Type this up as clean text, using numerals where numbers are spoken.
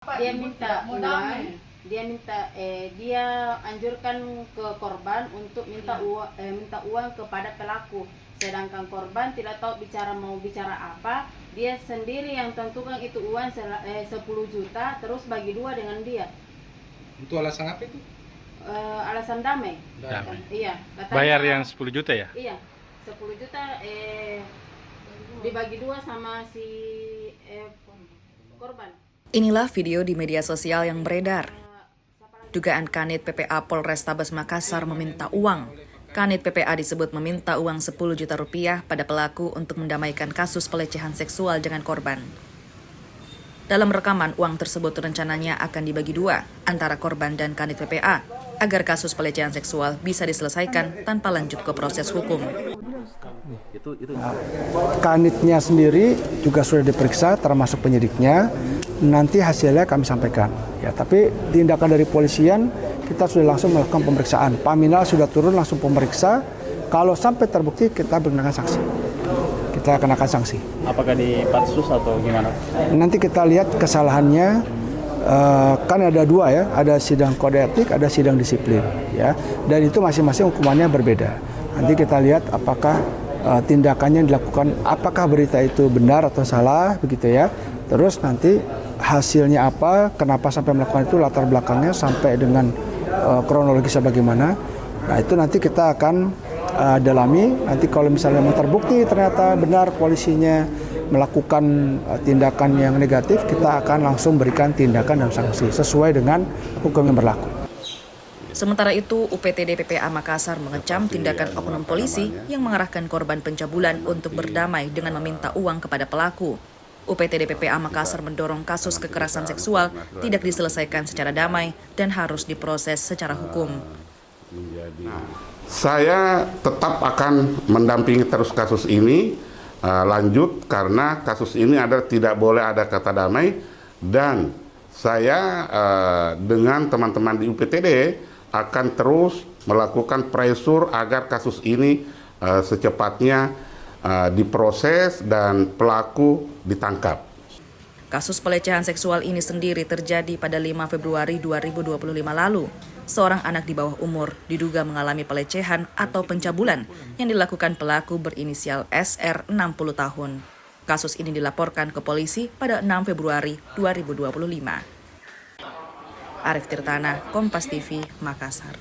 Dia minta uang, dia anjurkan ke korban untuk minta uang kepada pelaku. Sedangkan korban tidak tahu mau bicara apa. Dia sendiri yang tentukan itu uang 10 juta, terus bagi 2 dengan dia. Itu alasan apa itu? Alasan damai. Iya. Katanya, bayar yang 10 juta ya? Iya, 10 juta dibagi 2 sama si korban. Inilah video di media sosial yang beredar. Dugaan Kanit PPA Polrestabes Makassar meminta uang. Kanit PPA disebut meminta uang 10 juta rupiah pada pelaku untuk mendamaikan kasus pelecehan seksual dengan korban. Dalam rekaman, uang tersebut rencananya akan dibagi 2 antara korban dan Kanit PPA agar kasus pelecehan seksual bisa diselesaikan tanpa lanjut ke proses hukum. Kanitnya sendiri juga sudah diperiksa, termasuk penyidiknya. Nanti hasilnya kami sampaikan. Ya, tapi tindakan dari polisian kita sudah langsung melakukan pemeriksaan. Paminal sudah turun langsung pemeriksa. Kalau sampai terbukti kita kenakan sanksi. Kita kenakan sanksi. Apakah di pansus atau gimana? Nanti kita lihat kesalahannya. Kan ada 2 ya, ada sidang kode etik, ada sidang disiplin. Ya, dan itu masing-masing hukumannya berbeda. Nanti kita lihat apakah tindakannya dilakukan, apakah berita itu benar atau salah, begitu ya. Terus nanti hasilnya apa, kenapa sampai melakukan itu, latar belakangnya sampai dengan kronologisnya bagaimana. Nah itu nanti kita akan dalami. Nanti kalau misalnya mau terbukti ternyata benar polisinya melakukan tindakan yang negatif, kita akan langsung berikan tindakan dan sanksi sesuai dengan hukum yang berlaku. Sementara itu, UPTD PPA Makassar mengecam tindakan oknum polisi yang mengarahkan korban pencabulan untuk berdamai dengan meminta uang kepada pelaku. UPTD PPA Makassar mendorong kasus kekerasan seksual tidak diselesaikan secara damai dan harus diproses secara hukum. Saya tetap akan mendampingi terus kasus ini lanjut karena kasus ini tidak boleh ada kata damai, dan saya dengan teman-teman di UPTD akan terus melakukan pressure agar kasus ini secepatnya diproses dan pelaku ditangkap. Kasus pelecehan seksual ini sendiri terjadi pada 5 Februari 2025 lalu. Seorang anak di bawah umur diduga mengalami pelecehan atau pencabulan yang dilakukan pelaku berinisial SR 60 tahun. Kasus ini dilaporkan ke polisi pada 6 Februari 2025. Arif Tirtana, Kompas TV, Makassar.